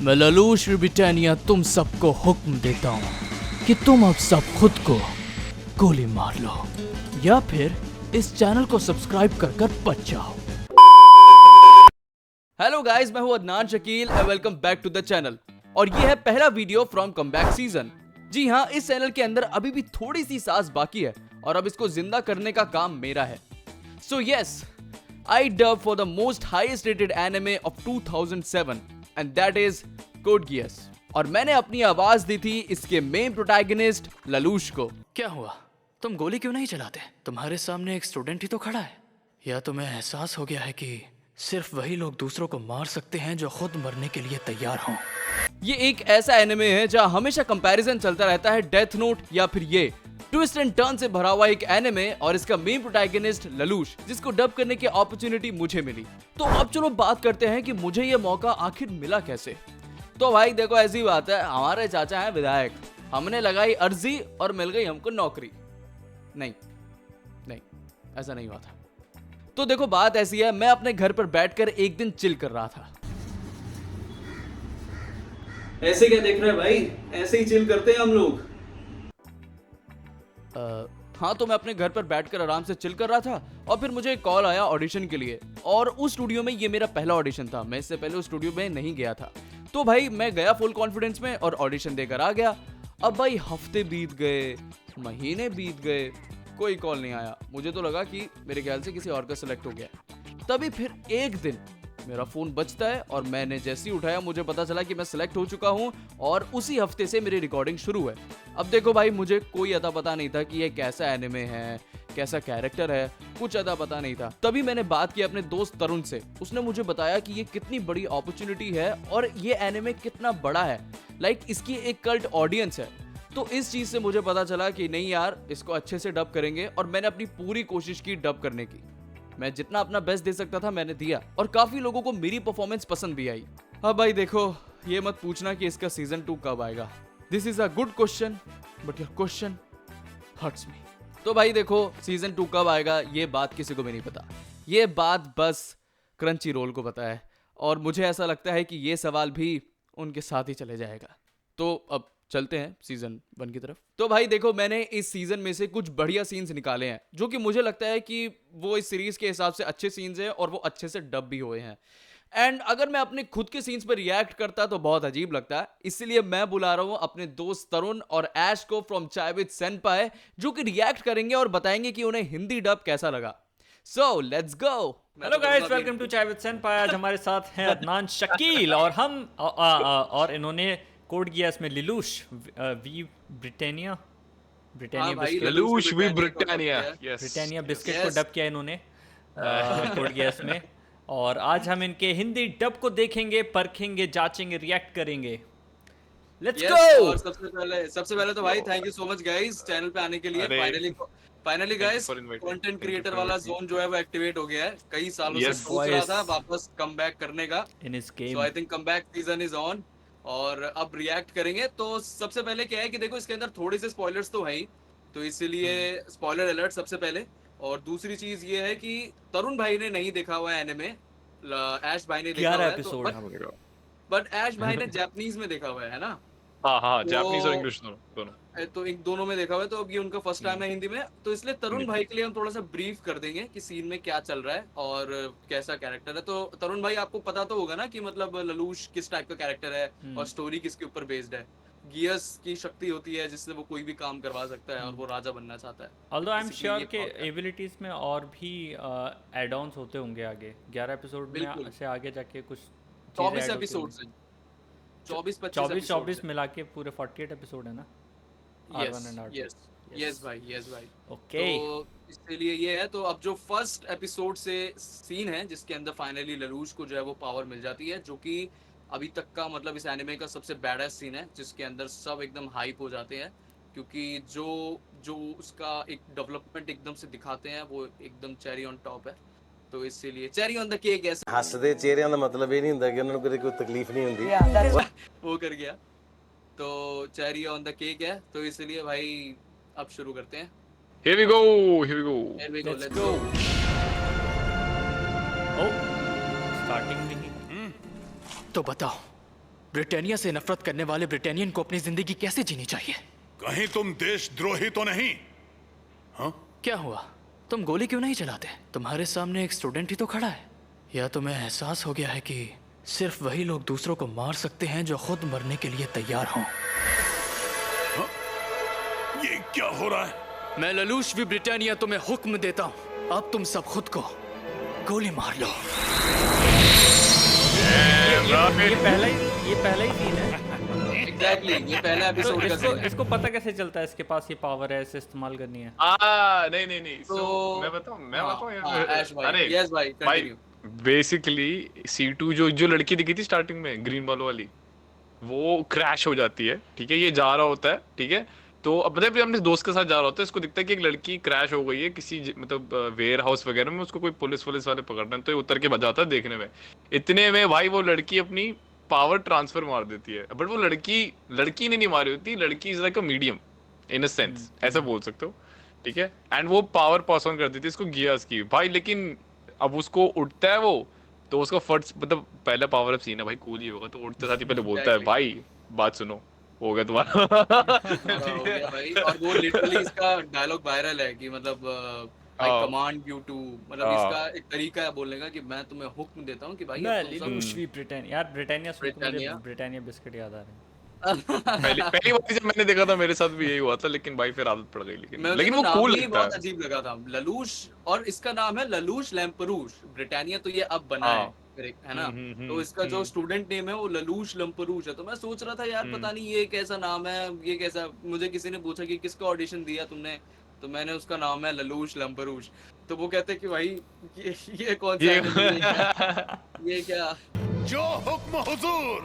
मैं ललूश ब्रिटानिया तुम सबको हुक्म देता हूँ कि तुम अब सब खुद को गोली मार लो या फिर इस चैनल को सब्सक्राइब कर बच जाओ। हेलो गाइस, मैं हूँ Adnan Shakeel and welcome back to the channel. और ये है पहला वीडियो फ्रॉम कमबैक सीजन। जी हाँ, इस चैनल के अंदर अभी भी थोड़ी सी सांस बाकी है और अब इसको जिंदा करने का काम मेरा है। So yes, I dubbed for the most highest rated anime of 2007 and that is Code Geass। और मैंने अपनी आवाज दी थी इसके मेन प्रोटैगनिस्ट ललूश को। क्या हुआ? तुम गोली क्यों नहीं चलाते? तुम्हारे सामने एक स्टूडेंट ही तो खड़ा है। या तुम्हें एहसास हो गया है कि सिर्फ वही लोग दूसरों को मार सकते हैं जो खुद मरने के लिए तैयार हों। ये एक ऐसा एनिमे है जहां हमेशा कंपैरिजन चलता रहता है डेथ नोट या फिर ये ट्विस्ट एंड टर्न से भरा हुआ एक एनिमे और इसका मेन प्रोटैगनिस्ट ललूश, जिसको डब करने की अपॉर्चुनिटी मुझे मिली। तो अब चलो बात करते हैं कि मुझे ये मौका आखिर मिला कैसे। तो भाई देखो, ऐसी बात है, हमारे चाचा हैं विधायक, हमने लगाई अर्जी और मिल गई हमको नौकरी। नहीं, ऐसा नहीं हुआ था। तो देखो बात ऐसी है, मैं अपने घर पर बैठकर एक दिन चिल कर रहा था। ऐसे क्या देख रहे हैं भाई? ऐसे ही चिल करते हैं हम लोग। हाँ, तो मैं अपने घर पर बैठकर आराम से चिल कर रहा था और फिर मुझे एक कॉल आया ऑडिशन के लिए। और उस स्टूडियो में ये मेरा पहला ऑडिशन था। मैं इससे पहले उस स्टूडियो में नहीं गया था। तो भाई मैं गया फुल कॉन्फिडेंस में और ऑडिशन देकर आ गया। अब भाई हफ्ते बीत गए, महीने बीत गए, कोई कॉल नहीं आया। मुझे तो लगा कि मेरे ख्याल से किसी और का सिलेक्ट हो गया। तभी फिर एक दिन मेरा फोन बजता है और मैंने जैसे ही उठाया मुझे पता चला कि मैं सिलेक्ट हो चुका हूं और उसी हफ्ते से मेरी रिकॉर्डिंग शुरू है। अब देखो भाई, मुझे कोई अता पता नहीं था कि ये कैसा एनिमे है, कैसा कैरेक्टर है, कुछ अता पता नहीं था। तभी मैंने बात की अपने दोस्त तरुण से। उसने मुझे बताया कि ये कितनी बड़ी अपॉर्चुनिटी है और ये एनिमे कितना बड़ा है, लाइक इसकी एक कल्ट ऑडियंस है। तो इस चीज से मुझे पता चला कि नहीं यार, इसको अच्छे से डब करेंगे और मैंने अपनी पूरी कोशिश की डब करने की। मैं जितना अपना बेस्ट दे सकता था मैंने दिया और काफी लोगों को मेरी परफॉर्मेंस पसंद भी आई। अब भाई देखो, ये मत पूछना कि इसका सीजन 2 कब आएगा। This is a good question but your question hurts me. तो भाई देखो, सीजन 2 कब आएगा ये बात किसी को भी नहीं पता। ये बात बस क्रंची रोल को पता है और मुझे ऐसा लगता है कि ये सवाल भी उनके साथ ही चले जाएगा। तो अब चलते हैं सीजन 1 की तरफ। तो भाई देखो, मैंने इस सीजन में से कुछ बढ़िया सीन्स निकाले हैं जो कि मुझे लगता है कि वो इस सीरीज के हिसाब से अच्छे सीन्स हैं और वो अच्छे से डब भी हुए हैं। एंड अगर मैं अपने खुद के सीन्स पर रिएक्ट करता तो बहुत अजीब लगता है। इसलिए मैं बुला रहा हूं अपने दोस्त तरुण और ऐश को फ्रॉम चाय विद सेनपाई, जो कि रिएक्ट करेंगे और बताएंगे कि उन्हें हिंदी डब कैसा लगा। So let's go. Hello guys, welcome to chai with Senpai. आज हमारे साथ हैं अदनान शकील और हम और इन्होंने कोड गियास में Lelouch vi Britannia Lelouch vi Britannia biscuit को डब किया इन्होंने कोड गियास में। और आज हम इनके हिंदी डब को देखेंगे, परखेंगे, जांचेंगे, रिएक्ट करेंगे। Let's go. और सबसे पहले तो भाई thank you so much guys channel पे आने के लिए। फाइनली गाइस, कंटेंट क्रिएटर वाला जोन जो है वो एक्टिवेट हो गया है। कई सालों से सोच रहा था वापस कम बैक करने का इन इस game. So I think come back season is on और अब रिएक्ट करेंगे। तो सबसे पहले क्या है कि देखो, इसके अंदर थोड़े से स्पॉयलर्स तो है ही, तो इसीलिए स्पॉइलर अलर्ट सबसे पहले। और दूसरी चीज ये है कि तरुण भाई ने नहीं देखा हुआ है एनिमे, ऐश भाई ने देखा हुआ है तो, बट ऐश भाई ने जापानीज में देखा हुआ है ना। हाँ, जापानीज और इंग्लिश दोनों। तो एक दोनों में देखा हुआ है, तो अब ये उनका फर्स्ट टाइम है हिंदी में। तो इसलिए तरुण भाई के लिए हम थोड़ा सा ब्रीफ कर देंगे कि सीन में क्या चल रहा है और कैसा कैरेक्टर है। तो तरुण भाई, आपको पता तो होगा ना कि मतलब ललूश किस टाइप का कैरेक्टर है और स्टोरी किसके ऊपर बेस्ड है। गियस की शक्ति होती है जिससे वो कोई भी काम करवा सकता है और वो राजा बनना चाहता है। ऑल्दो आई एम श्योर के एबिलिटीज में और भी एड ऑन्स होते होंगे आगे 11 एपिसोड में से आगे जाके कुछ 24 एपिसोड्स हैं, 24 मिला के पूरे 48 एपिसोड है ना। यस भाई ओके। तो इसलिए ये है। तो अब जो फर्स्ट एपिसोड से सीन है जिसके अंदर फाइनली ललूश को जो है वो पावर मिल जाती है, जो कि अभी तक का मतलब इस एनिमे का सबसे बैडेस्ट सीन है, जिसके अंदर सब एकदम हाइप हो जाते हैं क्योंकि जो उसका एक डेवलपमेंट एकदम से दिखाते हैं वो एकदम चेरी ऑन टॉप है। तो इसीलिए चेरी ऑन द केक ऐसे हੱਸਦੇ ਚਿਹਰਿਆਂ ਦਾ ਮਤਲਬ ਇਹ ਨਹੀਂ ਹੁੰਦਾ ਕਿ ਉਹਨਾਂ ਨੂੰ ਕੋਈ ਤਕਲੀਫ ਨਹੀਂ ਹੁੰਦੀ वो कर गया। तो चेरी ऑन द केक है, तो इसलिए भाई अब शुरू करते हैं। Here we go. Let's go. Starting में ही तो बताओ ब्रिटानिया से नफरत करने वाले ब्रिटानियन को अपनी जिंदगी कैसे जीनी चाहिए? कहीं तुम देशद्रोही तो नहीं? क्या हुआ? तुम गोली क्यों नहीं चलाते? तुम्हारे सामने एक स्टूडेंट ही तो खड़ा है। या तुम्हें एहसास हो गया है कि सिर्फ वही लोग दूसरों को मार सकते हैं जो खुद मरने के लिए तैयार हों? ये क्या हो रहा है? मैं ललूश वी ब्रिटानिया तुम्हें हुक्म देता हूँ, अब तुम सब खुद को गोली मार लो। ये पहला ही सीन है। एग्जैक्टली ये पहला तो एपिसोड का सीन है। इसको पता कैसे चलता है इसके पास ये पावर है, इसे इस्तेमाल करनी है? नहीं तो मैं बताऊं हाँ, ऐश भाई, अरे यस भाई, कंटिन्यू। बेसिकली C2 जो लड़की दिखी थी स्टार्टिंग में ग्रीन बालों वाली, वो क्रैश हो जाती है, ठीक है, ये जा रहा होता है, ठीक है, तो अब मतलब अपने दोस्त के साथ जा रहा होता है, इसको दिखता है कि एक लड़की क्रैश हो गई है किसी मतलब वेयर हाउस वगैरह में, उसको कोई पुलिस वाले पकड़ना है, तो ये उतर के बजाता है देखने में। इतने में भाई वो लड़की अपनी पावर ट्रांसफर मार देती है, बट वो लड़की ने नहीं मारी होती, लड़की is like a medium in a sense, ऐसा बोल सकते हो, ठीक है, एंड वो पावर पास ऑन कर देती है इसको गियास की भाई। लेकिन अब उसको उठता है वो, तो उसका फर्स्ट मतलब पहला पावर अप सीन है भाई, कूल ही होगा, तो उठते साथ ही पहले बोलता है भाई बात सुनो, हो गया तुम्हारा। हो गया भाई। और वो लिटरली इसका डायलॉग वायरल है कि मतलब आई हाँ। कमांड यू टू, मतलब हाँ। इसका एक तरीका है बोलने का कि मैं तुम्हें हुक्म देता हूँ कि भाई मैं अब तुम सब ललूश वी ब्रिटानिया, यार ब्रिटानिया सुन के मुझे ब्रिटानिया। ब्रिटानिया बिस्किट याद आ रहे हैं। पहली बार जब मैंने देखा था मेरे साथ भी यही हुआ था, लेकिन भाई फिर आदत पड़ गई, लेकिन वो नाम कूल ही लगता बहुत है। अजीब लगा था, ललूश, और इसका नाम है ललूश लैम्परूश। ब्रिटानिया तो ये अब बना हाँ। है, है ना? हम्म, तो इसका जो स्टूडेंट नेम है वो ललूश लम्परूश है। तो मैं सोच रहा था यार पता नहीं ये कैसा नाम है, ये कैसा, मुझे किसी ने पूछा कि किसका ऑडिशन दिया तुमने, तो मैंने उसका नाम है ललूश लम्परूश। तो वो कहते कि भाई ये कौन सा anime है? ये क्या? जो हुक्म हुजूर।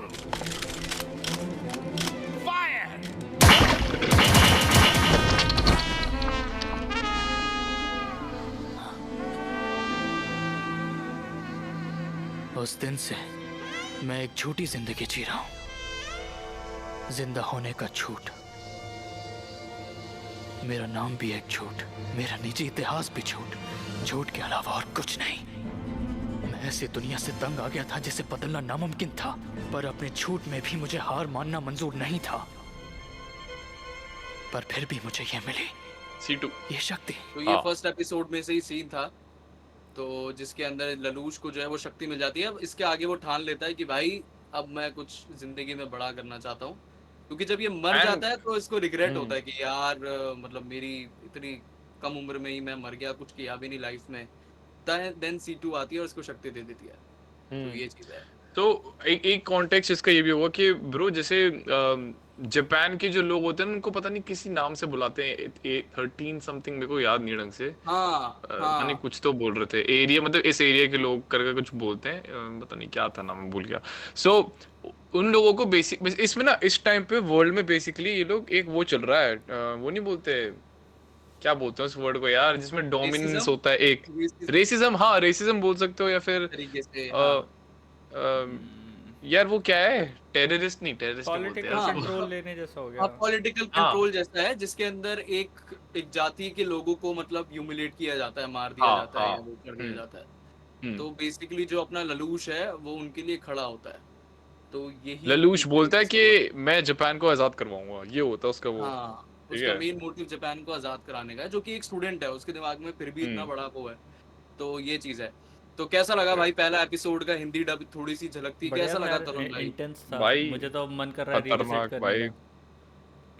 फायर! उस दिन से मैं एक झूठी जिंदगी जी रहा हूं, जिंदा होने का झूठ। मेरा नाम भी एक झूठ, मेरा निजी इतिहास भी झूठ के अलावा और कुछ नहीं। मैं ऐसी दुनिया से तंग आ गया था जिसे बदलना नामुमकिन था, पर अपने झूठ में भी मुझे हार मानना मंजूर नहीं था। पर फिर भी मुझे ये मिली, C2 ये शक्ति। तो ये फर्स्ट एपिसोड में से ही सीन था, तो जिसके अंदर ललूश को जो है वो शक्ति मिल जाती है। अब इसके आगे वो ठान लेता है कि भाई अब मैं कुछ जिंदगी में बड़ा करना चाहता हूँ, क्योंकि जब ये मर जाता है तो इसको रिग्रेट होता है कि यार मतलब मेरी इतनी कम उम्र में ही मैं मर गया, कुछ किया भी नहीं लाइफ में। देन C2 आती है और इसको शक्ति दे देती है। तो ये चीज है। तो एक कॉन्टेक्स्ट इसका ये भी होगा कि ब्रो जैसे जापान के जो लोग होते हैं उनको पता नहीं किसी नाम से बुलाते हैं, 13 समथिंग, मेरे को याद नहीं ढंग से, पता नहीं कुछ तो बोल रहे थे, एरिया मतलब इस एरिया के लोग करके कुछ बोलते हैं, पता नहीं क्या था नाम, भूल गया। सो उन लोगों को बेसिक इसमें ना इस टाइम पे वर्ल्ड में बेसिकली ये लोग एक वो चल रहा है, वो नहीं बोलते, क्या बोलते हैं उस वर्ड को यार, जिसमें डोमिनेंस होता है, एक रेसिज्म, हाँ रेसिज्म बोल सकते हो, या फिर तरीके से यार वो क्या है, टेररिस्ट नहीं, टेररिस्ट बोलते पॉलिटिकल हैं कंट्रोल लेने जैसा हो हाँ, गया। पॉलिटिकल कंट्रोल जैसा है, जिसके अंदर एक जाति के लोगों को मतलब ह्यूमिलेट किया जाता है, मार दिया जाता है या वो कर दिया जाता है। तो बेसिकली जो अपना ललूश है वो उनके लिए खड़ा होता है। तो यही ललूश बोलता है कि मैं जापान को आजाद करवाऊंगा, ये होता है उसका वो। हाँ, ठीक उसका है। मेन मोटिव जापान को आजाद कराने का है, जो कि एक स्टूडेंट है, उसके दिमाग में फिर भी इतना बड़ा वो है। तो ये चीज है। तो कैसा लगा भाई पहला एपिसोड का हिंदी डब, थोड़ी सी झलक थी, कैसा लगा तरुण भाई? इंटेंस था भाई, मुझे तो मन कर रहा है रीविजिट खतरनाक करने भाई। का,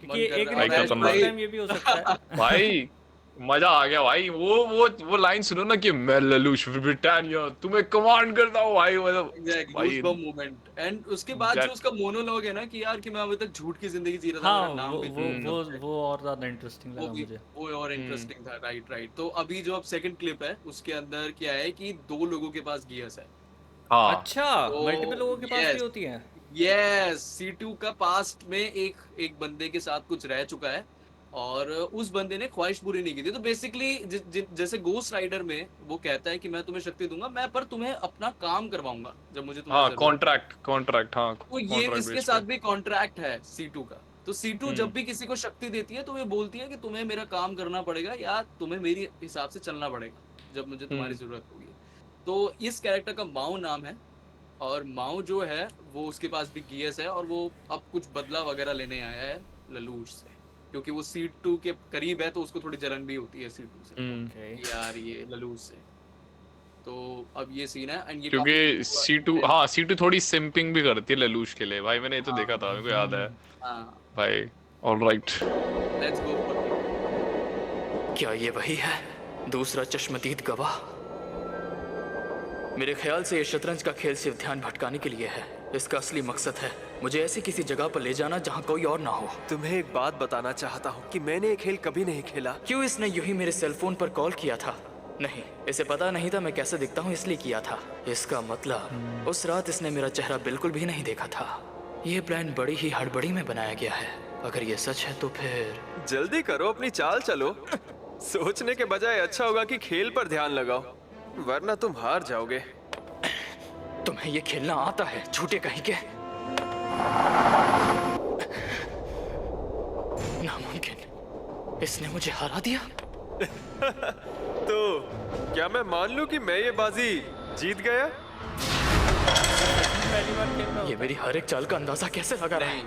क्योंकि मन कर एक रहा है भाई, रिटाइम खतरनाक। टाइम ये भी हो सकता है। भाई मजा आ गया भाई, वो लाइन सुनो ना कि मैं ललूश ब्रिटानिया तुम्हें कमांड करता हूँ भाई, मतलब एग्जैक्टली, भाई गूज़बम्प मोमेंट। एंड उसके बाद जो Exact- उसका मोनोलॉग है ना कि यार कि मैं अभी तक झूठ की जिंदगी जी रहा था, हाँ मेरा नाम भी वो और ज्यादा इंटरेस्टिंग लगा मुझे। वो और इंटरेस्टिंग था। राइट। तो अभी जो अब सेकंड क्लिप है उसके अंदर क्या है कि 2 लोगों के पास गियर्स है। हाँ अच्छा, तो मल्टीपल लोगों के पास yes, भी होती है। यस, C2 का पास्ट में एक बंदे के साथ कुछ रह चुका है और उस बंदे ने ख्वाहिश पूरी नहीं की थी। तो बेसिकली जैसे गोस्ट राइडर में वो कहता है कि मैं तुम्हें शक्ति दूंगा, मैं पर तुम्हें अपना काम करवाऊंगा जब मुझे तुम्हारी हाँ, जरूरत है। कॉन्ट्रैक्ट हाँ, तो ये contract इसके based साथ पे। भी कॉन्ट्रैक्ट है C2 का। तो C2 जब भी किसी को शक्ति देती है तो ये बोलती है कि तुम्हें मेरा काम करना पड़ेगा या तुम्हें मेरी हिसाब से चलना पड़ेगा जब मुझे तुम्हारी जरूरत होगी। तो इस कैरेक्टर का माओ नाम है, और माओ जो है वो उसके पास भी गियस है और वो अब कुछ बदला वगैरह लेने आया है ललूश से, क्योंकि वो C2 के करीब है तो उसको थोड़ी जलन भी होती है C2 से Okay. कि यार ये ललूश से। तो अब ये सीन है एंड ये क्योंकि काफी C2 हाँ C2 थोड़ी सिंपिंग भी करती है ललूश के लिए भाई, मैंने ये तो देखा था, मेरे को याद है हाँ भाई। ऑलराइट, लेट्स गो फॉर क्या ये वही है, दूसरा चश्मदीद गवाह? मेरे ख्याल से ये शतरंज का खेल सिर्फ ध्यान भटकाने के लिए है। इसका असली मकसद है मुझे ऐसी किसी जगह पर ले जाना जहाँ कोई और ना हो। तुम्हें एक बात बताना चाहता हूँ कि मैंने ये खेल कभी नहीं खेला। क्यों इसने यूं ही मेरे सेलफोन पर कॉल किया था? नहीं, इसे पता नहीं था मैं कैसे दिखता हूँ इसलिए किया था। इसका मतलब उस रात इसने मेरा चेहरा बिल्कुल भी नहीं देखा था। ये प्लान बड़ी ही हड़बड़ी में बनाया गया है। अगर ये सच है तो फिर जल्दी करो, अपनी चाल चलो। सोचने के बजाय अच्छा होगा कि खेल पर ध्यान लगाओ, वरना तुम हार जाओगे। तुम्हें ये खेलना आता है, झूठे कहीं के? नामुमकिन, इसने मुझे हरा दिया। तो क्या मैं मान लूं कि मैं ये बाजी जीत गया? पहली बार खेल रहा ये मेरी हर एक चाल का अंदाजा कैसे लगा रहा है?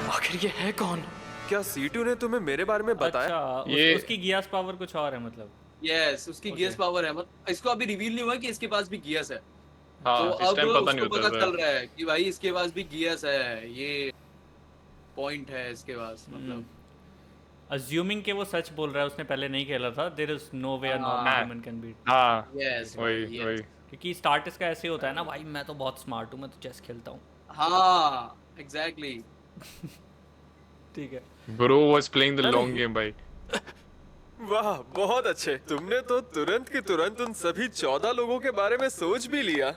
आखिर ये है कौन? क्या C2 ने तुम्हें मेरे बारे में बताया? अच्छा, ये- उसकी गियास पावर कुछ और है मतलब। यस उसकी गियस पावर है, मतलब इसको अभी रिवील नहीं हुआ कि इसके पास भी गियस है। हाँ तो इस अब टाइम पता उसको नहीं पता होता चल रहा है कि भाई इसके पास भी गियस है, ये पॉइंट है इसके पास मतलब। अज्यूमिंग के वो सच बोल रहा है, उसने पहले नहीं खेला था। There is no way a normal हाँ। Human can beat. हाँ यस वही वही। क्योंकि स्टार्ट इसका ऐसे होता है ना, भाई मैं तो बहुत स्मार्ट हूँ, मैं तो चेस खेलता हूँ। हाँ एग्जैक्टली। ठीक है। Bro was playing the long game भाई। वाह, बहुत अच्छे। तुमने तो तुरंत की तुरंत उन सभी 14 लोगों के बारे में सोच भी लिया,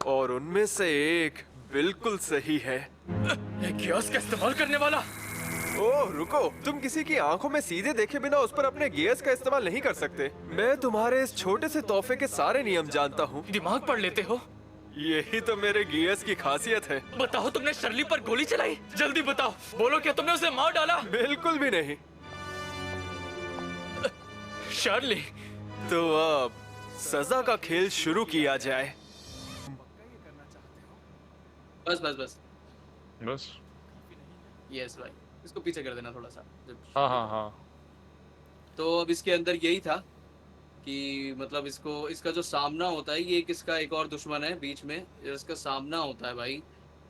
और उनमें से एक बिल्कुल सही है। एक गियास का इस्तेमाल करने वाला? ओह रुको, तुम किसी की आंखों में सीधे देखे बिना उस पर अपने गियर्स का इस्तेमाल नहीं कर सकते। मैं तुम्हारे इस छोटे से तोहफे के सारे नियम जानता हूँ। दिमाग पढ़ लेते हो? यही तो मेरे गियर्स की खासियत है। बताओ, तुमने शर्ली पर गोली चलाई? जल्दी बताओ, बोलो क्या तुमने उसे मार डाला? बिल्कुल भी नहीं। शर्ली, तो अब सजा का खेल शुरू किया जाए। बस बस बस बस यस भाई, इसको पीछे कर देना थोड़ा सा जब- हाँ हाँ हाँ। तो अब इसके अंदर यही था कि मतलब इसको इसका जो सामना होता है, ये किसका एक और दुश्मन है बीच में, इसका सामना होता है भाई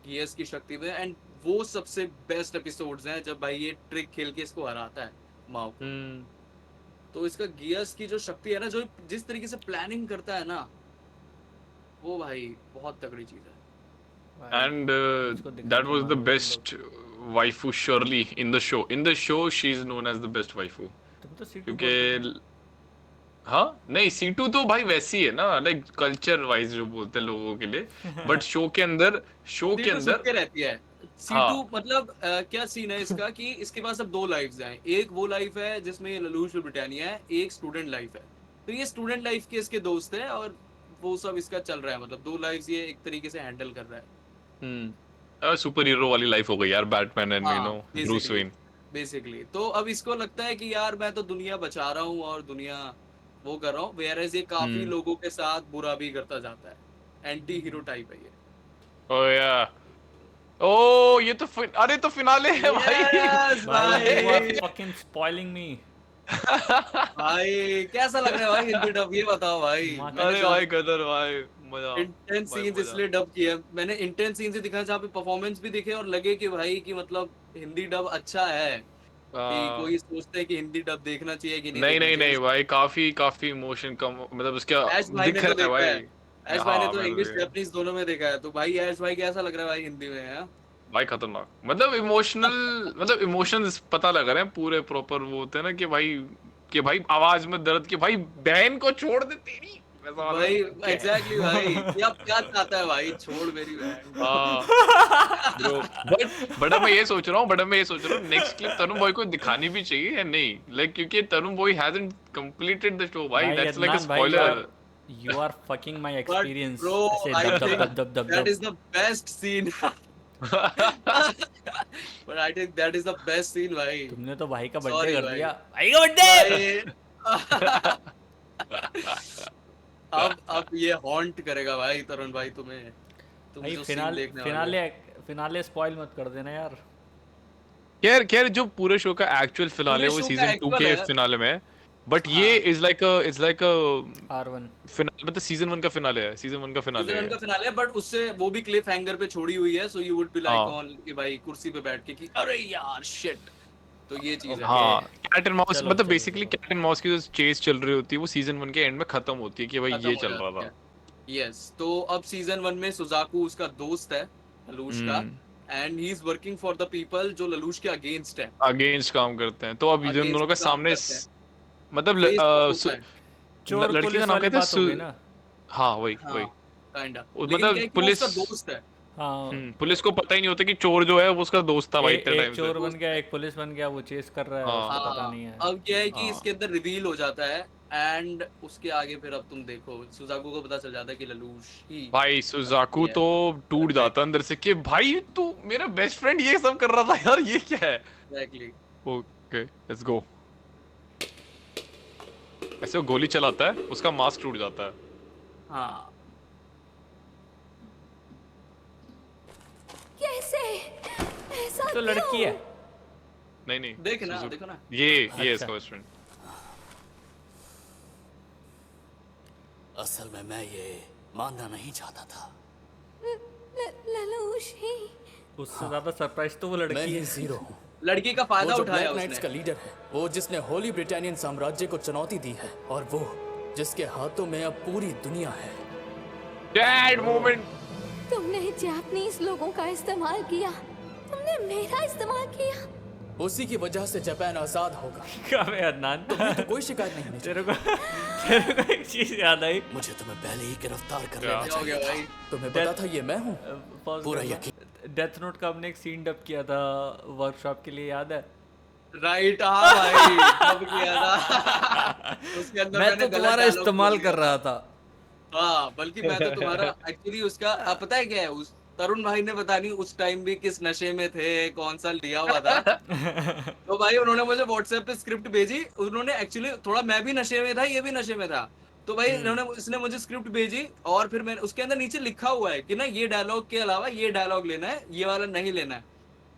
गियस की शक्ति में। एंड वो सबसे बेस्ट एपिसोड्स हैं जब भाई ये ट्रिक खेल के इसको हराता है माओ को। तो इसका गियस की जो शक्ति है ना, जो जिस तरीके से प्लानिंग करता है ना, वो भाई बहुत तगड़ी चीज है। And that was the best waifu surely in the show. In the show, she is known as the best waifu. तुम तो C2 क्योंकि हाँ नहीं C2 तो भाई वैसी है ना, लाइक कल्चर वाइज जो बोलते हैं लोगों के लिए, बट शो के अंदर C2 सुन के रहती है। C2 हाँ। मतलब क्या सीन है इसका कि इसके पास अब दो लाइफ्स हैं। एक वो लाइफ है जिसमें ललूश ब्रिटानिया है, एक स्टूडेंट लाइफ है। तो ये स्टूडेंट लाइफ के इसके दोस्त हैं और वो सब इसका चल रहा है, मतलब दो लाइफ्स ये एक तरीके से हैंडल कर रहा है। सुपर हीरो वाली लाइफ हो गई यार, Batman and you know Bruce Wayne. Basically तो अब इसको लगता है कि यार मैं तो दुनिया बचा रहा हूँ और दुनिया वो कर रहा हूँ, वेयरएज ये काफी लोगों के साथ बुरा भी करता जाता है। एंटी हीरो टाइप है ये। ओह या ओ ये तो अरे तो फिनाले है भाई। Yes, भाई। fucking spoiling me. भाई कैसा लग रहा है भाई हिंदी डब, ये बताओ भाई। अरे भाई गदर भाई मजा। इंटेंस भाई सीन्स मजा। इसलिए डब किया मैंने, इंटेंस सीन्स ही दिखा जहाँ पे परफॉर्मेंस भी दिखे और लगे कि भाई कि मतलब हिंदी डब अच्छा है। कि कोई सोचते है कि हिंदी डब देखना चाहिए कि नहीं नहीं देखना नहीं चाहिए। नहीं भाई, काफी काफी इमोशन कम, मतलब उसका ऐश भाई दिख ने तो रहा है देखा भाई। है। ऐश भाई ने हाँ, तो मैंने इंग्लिश देखा। जैपनीज दोनों में देखा है। तो भाई ऐश भाई कैसा लग रहा है भाई हिंदी में है? भाई खतरनाक, मतलब इमोशनल, मतलब इमोशंस पता लग रहे हैं पूरे प्रॉपर। वो होते हैं ना कि भाई आवाज में दर्द, कि भाई बहन को छोड़ दे तेरी, वैसा वाला। भाई एग्जैक्टली भाई, ये अब क्या चाहता है भाई, छोड़ मेरी बहन। हाँ ब्रो, बट मैं ये सोच रहा हूँ नेक्स्ट क्लिप तरुण बॉय को दिखानी भी चाहिए या नहीं, लाइक क्योंकि Tarun boy hasn't completed the show भाई, दैट्स लाइक अ अदनान भाई, spoiler. you are fucking my But experience. bro, ऐसे I दब think दब दब that दब is the best scene. But I think that is the best scene भाई। तुमने तो भाई का Sorry बर्थडे कर भाई। दिया। भाई का बर्थडे। भाई अब ये हॉन्ट करेगा भाई तरुण भाई तुम्हें। तुम भाई जो सीन देखने वाले हो। फिनाले फिनाले स्पॉइल मत कर देना यार। खैर जो पूरे शो का एक्चुअल फिनाले पूरे वो शो का सीजन 2 एक्चुअल के है। फिनाले में है, बट हाँ। ये इज लाइक R1 फिनाले, मतलब सीजन 1 का फिनाले है, सीजन 1 का फिनाले सीजन है। का फिनाले है, बट उससे वो भी क्लिफ हैंगर पे छोड़ी हुई है, so you would be like हाँ ऑन कि भाई कुर्सी पे बैठ के कि अरे यार शिट, तो ये चीज है। हाँ, कैट एंड माउस, चलो, मतलब चलो, बेसिकली चलो। कैट एंड माउस की जो चेस चल रही होती है वो सीजन 1 के एंड में खत्म होती है कि भाई खत्म ये हो चल रहा जाती था। है। यस, तो अब सीजन 1 में सुजाकू उसका दोस्त है ललूश का, and he is working for the people जो ललूश के अगेंस्ट है, अगेंस्ट काम करते हैं, तो अब इन दोनों अगेंस्ट का काम सामने करते हैं, मतलब फेस ऑफ होता है। चोर लड़की का पुलिस नाम वाली कहते बात हो गई हैं ना। हाँ वही हाँ वही। काइंडा, लेकिन मतलब क्या है कि वो पुलिस, उसका दोस्त है। हाँ, पुलिस को पता ही नहीं होता कि चोर जो है वो उसका दोस्त था भाई इतने एक टाइम से। चोर बन गया, एक पुलिस बन गया, वो चेस कर रहा है, हाँ उसको पता हाँ, नहीं है। अब क्या है कि हाँ। इसके अंदर रिवील हो जाता है, एंड उसके आगे फिर अब तुम देखो सुजाकू को पता चल जाता है कि ललूश ही भाई सुजाकू है। तो टूट जाता अंदर से कि भाई तू मेरा बेस्ट फ्रेंड ये सब कर रहा था यार, ये क्या है। एग्जैक्टली। Okay let's go. ऐसे वो गोली चलाता है, उसका मास्क टूट जाता है। हाँ कैसे ऐसा तो लड़की है। नहीं नहीं देखना, सुजू- देखो ना। ये अच्छा। इसका बेस्ट फ्रेंड। असल में मैं ये मानना नहीं चाहता था। ललूश ही। उससे ज्यादा सरप्राइज तो वो मैं लड़की ही है। जीरो हूँ, लड़की का वो फायदा जो उठाया ब्लैक नाइट्स का उसने। लीडर है, वो जिसने होली ब्रिटानियन साम्राज्य को चुनौती दी है, और वो जिसके हाथों में अब पूरी दुनिया है। Dad moment. तुमने जापानीज लोगों का इस्तेमाल किया, तुमने मेरा इस्तेमाल किया। उसी की वजह से जापान आजाद होगा। क्या बे अदनान, तो कोई शिकायत नहीं होनी तेरे को एक चीज याद आई। मुझे तुम्हें पहले ही गिरफ्तार कर क्या? लेना क्या हो गया चाहिए भाई? था। तुम्हें पता था ये मैं हूँ। पूरा डेथ नोट का हमने एक सीन डब किया था वर्कशॉप के लिए, याद है? राइट, हाँ भाई कब किया था। उसके अंदर मैं मैंने तो गलत तुम्हारा dialogue इस्तेमाल बोल कर दिया। रहा था। हाँ, बल्कि मैं तो तुम्हारा एक्चुअली उसका पता है क्या है, उस तरुण भाई ने पता नहीं उस टाइम भी किस नशे में थे, कौन सा लिया हुआ था। तो भाई उन्होंने मुझे व्हाट्सएप पे स्क्रिप्ट भेजी, उन्होंने एक्चुअली थोड़ा, मैं भी नशे में था, ये भी नशे में था, तो भाई इसने मुझे स्क्रिप्ट भेजी, और फिर मैंने उसके अंदर नीचे लिखा हुआ है कि ना ये डायलॉग के अलावा ये डायलॉग लेना है, ये वाला नहीं लेना है,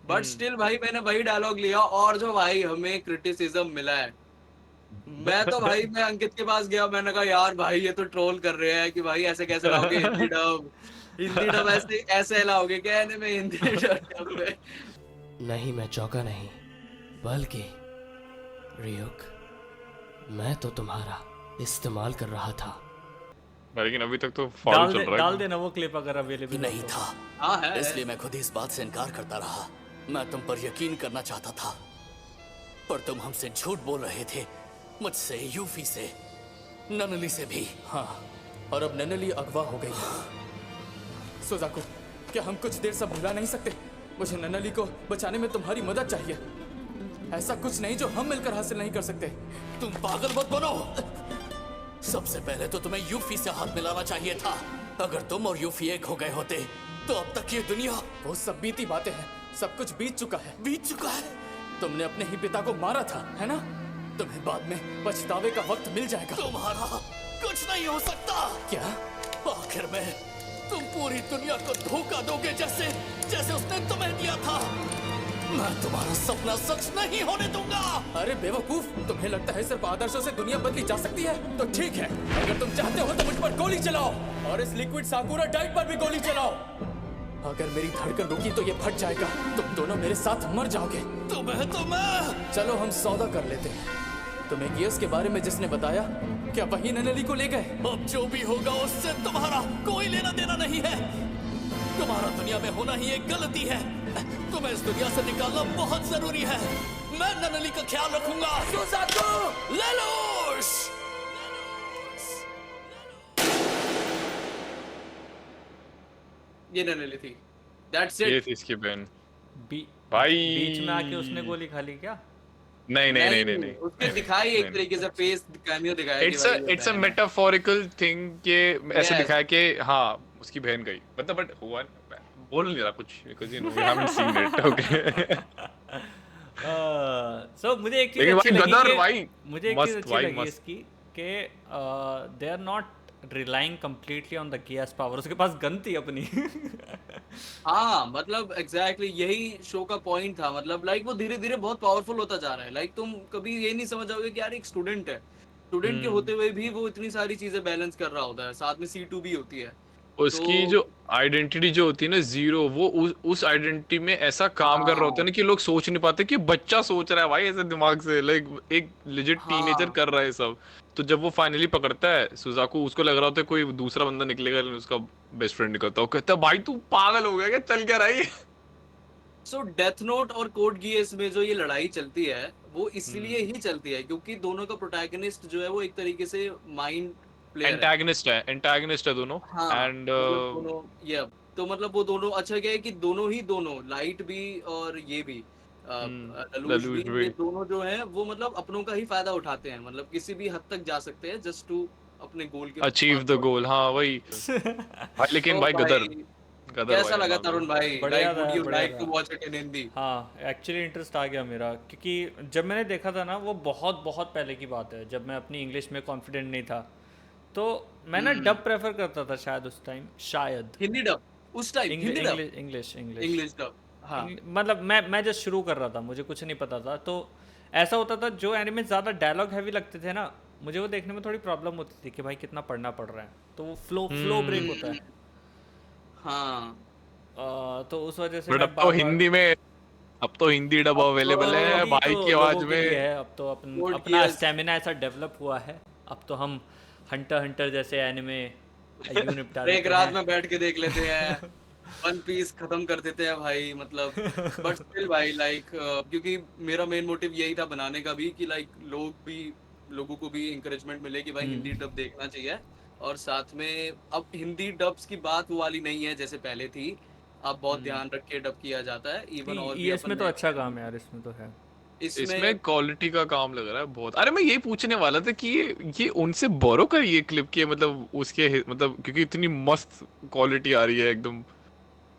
बट स्टिल भाई मैंने वही डायलॉग लिया, और जो भाई हमें क्रिटिसिज्म मिला है, मैं अंकित के पास गया, मैंने कहा यार भाई ये तो ट्रोल कर रहे हैं कि भाई ऐसे कैसे लाओगे हिंदी डब ऐसे ऐसे लाओगे क्या में हिंदी डब में। नहीं, मैं चौंका नहीं, बल्कि रियुक, मैं तो तुम्हारा इस्तेमाल कर रहा था। लेकिन अभी तक तो फॉलो चल रहा है। डाल देना वो क्लिप अगर अवेलेबल नहीं था, हाँ है, इसलिए मैं खुद ही इस बात से इनकार करता रहा। मैं तुम पर यकीन करना चाहता था, पर तुम हमसे झूठ बोल रहे थे, मुझसे, यूफी से, ननली से भी। हाँ, और अब ननली अगवा हो गई है। सुजाको, क्या हम कुछ देर सब भुला नहीं सकते? मुझे ननली को बचाने में तुम्हारी मदद चाहिए। ऐसा कुछ नहीं जो हम मिलकर हासिल नहीं कर सकते। तुम पागल मत बनो। सबसे पहले तो तुम्हें यूफी से हाथ मिलाना चाहिए था। अगर तुम और यूफी एक हो गए होते तो अब तक ये दुनिया। वो सब बीती बातें हैं, सब कुछ बीत चुका है। बीत चुका है। तुमने अपने ही पिता को मारा था, है ना? तुम्हें बाद में पछतावे का वक्त मिल जाएगा। तुम्हारा कुछ नहीं हो सकता। क्या? आखिर में तुम पूरी दुनिया को धोखा दोगे, जैसे जैसे उसने तुम्हें दिया था। मैं तुम्हारा सपना सच नहीं होने दूंगा। अरे बेवकूफ, तुम्हें लगता है सिर्फ आदर्शों से दुनिया बदली जा सकती है? तो ठीक है, अगर तुम चाहते हो तो मुझ पर गोली चलाओ, और इस लिक्विड साकुरा डाइट पर भी गोली चलाओ। अगर मेरी धड़कन रुकी तो ये फट जाएगा, तुम दोनों मेरे साथ मर जाओगे। तुम्हें तो मैं। चलो हम सौदा कर लेते हैं। तुम्हें गियस के बारे में जिसने बताया, क्या वही ननली को ले गए? अब जो भी होगा उससे तुम्हारा कोई लेना देना नहीं है। तुम्हारा दुनिया में होना ही एक गलती है। तुम्हें इस दुनिया से निकालना बहुत जरूरी है। मैं ननली का ख्याल रखूंगा। लेलोश! ये ननली थी, दैट्स ये इट। थी इसकी बहन भाई भाई। बीच में आके उसने गोली खा ली क्या? नहीं। उसके दिखाई एक नहीं। तरीके से फेस कैमियो दिखाया कि इट्स भाई ये इट्स अ बहन है। मेटाफोरिकल थिंग के ऐसे Yes. दिखाया कि हाँ उसकी बहन गई, मतलब बट हुआ बोल नहीं रहा कुछ because you know we haven't seen it. Okay so मुझे एक चीज लेकिन अच्छी भाई लगी गदर कि भाई मुझे एक चीज मस्त अच्छी भाई लगी मस्त। इसकी कि they are not relying completely on the Geass power. उसके पास गन थी अपनी। हाँ मतलब एग्जैक्टली यही शो का पॉइंट था, मतलब लाइक वो धीरे धीरे बहुत पावरफुल होता जा रहा है। लाइक तुम कभी ये नहीं समझ जाओगे कि यार एक स्टूडेंट है, स्टूडेंट के होते हुए भी वो इतनी सारी चीजें बैलेंस कर रहा होता है, साथ में C2 भी होती है। उसकी तो जो आइडेंटिटी जो होती है ना जीरो, वो उस आइडेंटिटी में ऐसा काम कर रहा होता है ना कि लोग सोच नहीं पाते कि बच्चा सोच रहा है भाई ऐसे दिमाग से, लाइक एक लेजिट टीनेजर हाँ कर रहा है सब। तो जब वो फाइनली पकड़ता है सुजाकू, उसको लग रहा होता है कोई दूसरा बंदा निकलेगा, लेकिन उसका बेस्ट फ्रेंड निकलता है। वो कहता है भाई तू पागल हो गया क्या, चल क्या रहा है ये? सो डेथ नोट और कोड गियस में जो ये लड़ाई चलती है वो इसलिए ही चलती है क्योंकि दोनों का प्रोटैगनिस्ट जो है वो एक तरीके से माइंड प्लेयर है। एंटागनिस्ट है दोनों। हाँ एंड मतलब दोनों ये तो मतलब वो दोनों अच्छा क्या है कि दोनों लाइट भी और ये भी ललूश ललूश भी, भी ये दोनों जो है वो मतलब अपनों का ही फायदा उठाते हैं, मतलब किसी भी हद तक जा सकते हैं जस्ट टू अपने गोल के अचीव पास द पहुंच गोल। हाँ वही भाई, लेकिन तो भाई गदर भाई गदर कैसा भाई लगा मानो। तरुण भाई? बढ़िया लाइक वुड था, यू बढ़िया लाइक टू था। Watch it in Hindi? हाँ एक्चुअली इंटरेस्ट आ गया मेरा, क्योंकि जब मैंने देखा था ना वो बहुत बहुत पहले की बात है, जब मैं अपनी इंग्लिश में कॉन्फिडेंट नहीं था, तो मैं ना डब प्रेफर करता था शायद उस टाइम, शायद हिंदी डब उस time, Hindi dub, English English dub. हाँ मतलब मैं जस्ट शुरू कर रहा था, मुझे कुछ नहीं पता था, तो ऐसा होता था जो एनिमे ज़्यादा डायलॉग हैवी लगते थे ना, मुझे वो देखने में थोड़ी प्रॉब्लम होती थी कि भाई कितना पढ़ना पड़ रहा है, तो वो फ्लो ब्रेक होता है। हाँ तो उस वजह से बट मैं अब तो हिंदी में, अब तो हिंदी डब अवेलेबल है हिंदी भाई तो की आवाज लोगों के लिए में। है, अब तो Code अपना Geass। स्टेमिना ऐसा डेवलप हुआ है, अब तो हम हंटर जैसे एनिमे यूं निपटा एक देते रात हैं। में बैठ के देख लेते हैं, वन पीस खत्म कर देते हैं भाई, मतलब बट स्टिल भाई लाइक क्योंकि मेरा मेन मोटिव यही था बनाने का भी कि लाइक लोगों को भी इंकरेजमेंट मिले कि भाई हिंदी डब देखना चाहिए। और साथ में अब हिंदी डब्स की बात वो वाली नहीं है जैसे पहले थी, अब बहुत ध्यान रख के डब किया जाता है इवन और भी इसमें तो अच्छा काम है यार, इसमें तो है। इसमें क्वालिटी का काम लग रहा है बहुत। अरे मैं यही पूछने वाला था कि ये उनसे बोरो कर ये क्लिप के, मतलब उसके मतलब क्योंकि इतनी मस्त क्वालिटी आ रही है एकदम।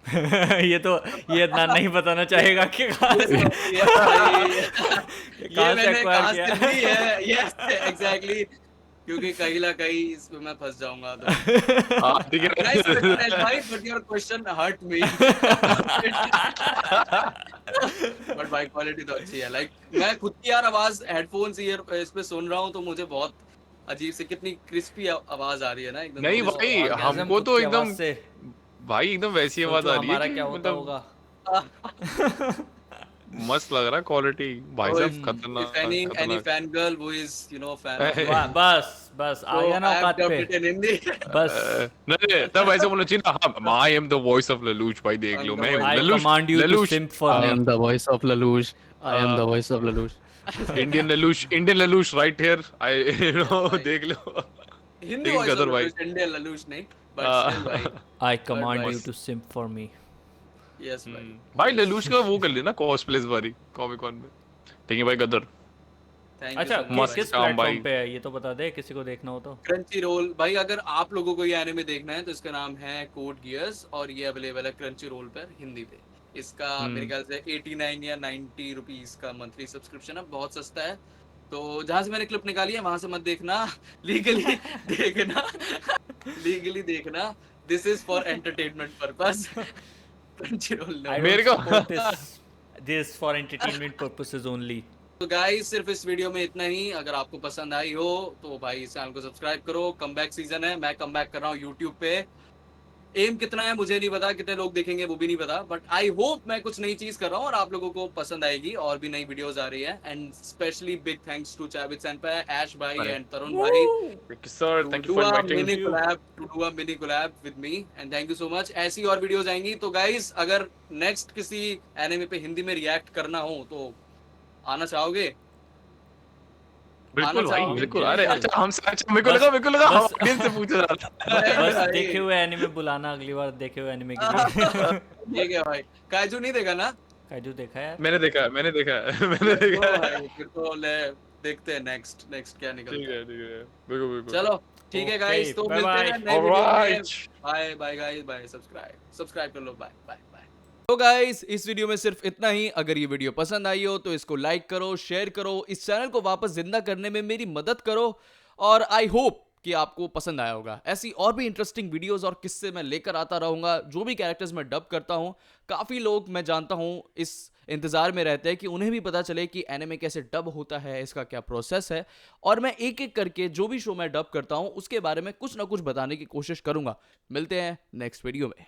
ये इतना नहीं बताना चाहेगा कि कहाँ से ये भाई ये कहाँ से मैंने acquire कहाँ किया? से ली है, यस एग्जैक्टली, क्योंकि कहीं ना कहीं इसमें मैं फंस जाऊंगा तो। हाँ ठीक Nice question, है। भाई, but your question hurt me. But भाई क्वालिटी तो अच्छी है, लाइक मैं खुद की यार आवाज हेडफोन्स ईयर इस पे सुन रहा हूँ तो मुझे बहुत अजीब से कितनी क्रिस्पी आवाज आ रही है ना एकदम। नहीं तो भाई orgasm हमको खुद तो की आवाज एकदम से भाई एकदम वैसी आवाज सोचो आ रही है हमारा कि क्या होता मतलब होगा। मस्त लग रहा है क्वालिटी भाई So साहब, if खतरनाक any खतरनाक। fan girl who is fan of बस आ so गया ना I have औकात dubbed पे, it in Hindi. बस नहीं तब ऐसे बोलना चाहिए ना, I am the voice of Lelouch भाई, देख लो मैं I Lelouch command you to Lelouch simp for me. the voice of Lelouch. I am the voice of Lelouch. Indian Lelouch right here, I देख लो। हिंदी लेकिन voice of गदर भाई ललूश, Indian ललूश नहीं, but still भाई, I command भाई। you to simp for me. yes भाई। भाई ललूश का वो कर लेना कॉस्प्लेस वाली कॉमिक कॉन में, ठीक है भाई गदर। Thank you अच्छा so much मस्त भाई। किस काम प्लेटफॉर्म भाई। पे है ये तो बता दे, किसी को देखना हो तो। क्रंची रोल भाई, अगर आप लोगों को ये एनिमे देखना है तो इसका नाम है कोड गियर्स और ये अवेलेबल है क्रंची रोल पर हिंदी पे। इसका मेरे ख्याल से 89 या 90 रुपीस का मंथली सब्सक्रिप्शन है, बहुत सस्ता है। तो जहाँ से मैंने क्लिप निकाली है वहां से मत देखना, लीगली देखना, लीगली देखना, this is for entertainment purpose. Crunchyroll I मेरे don't को- support this for entertainment purposes only. तो गाइस सिर्फ इस वीडियो में इतना ही। अगर आपको पसंद आई हो तो भाई इस चैनल को सब्सक्राइब करो। कमबैक सीजन है, मैं कमबैक कर रहा हूँ यूट्यूब पे। एम कितना है मुझे नहीं पता, कितने लोग देखेंगे वो भी नहीं पता, बट आई होप मैं कुछ नई चीज कर रहा हूँ और आप लोगों को पसंद आएगी। और भी नई वीडियोस आ रही है and specially big thanks to चाबित सेनपाई, ऐश भाई एंड तरुण भाई sir thank you for inviting. to do a mini collab with me and thank you so much। ऐसी और वीडियोस आएंगी। तो गाइस अगर नेक्स्ट किसी एनिमे पे हिंदी में रिएक्ट करना हो तो आना चाहोगे? बिल्कुल भाई चाहोगे? बिल्कुल। अरे अच्छा हमसे, अच्छा मेरे को लगा हम ऑडियंस से पूछ रहा था। बस भाई। देखे हुए एनिमे बुलाना अगली बार, देखे हुए एनिमे के लिए। ठीक है भाई। काजू नहीं देखा ना? काजू देखा है मैंने देखा मैंने देखा मैंने तो देखा। भाई फिर तो ले देखते हैं नेक्स्ट क्या ठीक निकलता है। है बिल्कुल बिल्कुल। चलो ठीक है गाइस, Okay, तो bye मिलते bye. हैं नए वीडियो में। Alright. Bye bye guys, bye. Subscribe कर लो। Bye bye bye. तो गाइस इस वीडियो में सिर्फ इतना ही। अगर ये वीडियो पसंद आई हो तो इसको लाइक करो, शेयर करो, इस चैनल को वापस जिंदा करने में मेरी मदद करो। और आई होप कि आपको पसंद आया होगा। ऐसी और भी इंटरेस्टिंग वीडियोस और किस्से मैं लेकर आता रहूँगा। जो भी कैरेक्टर्स मैं डब करता हूँ, काफ़ी लोग मैं जानता हूँ इस इंतज़ार में रहते हैं कि उन्हें भी पता चले कि एनिमे कैसे डब होता है, इसका क्या प्रोसेस है। और मैं एक एक करके जो भी शो मैं डब करता हूँ उसके बारे में कुछ ना कुछ बताने की कोशिश करूँगा। मिलते हैं नेक्स्ट वीडियो में।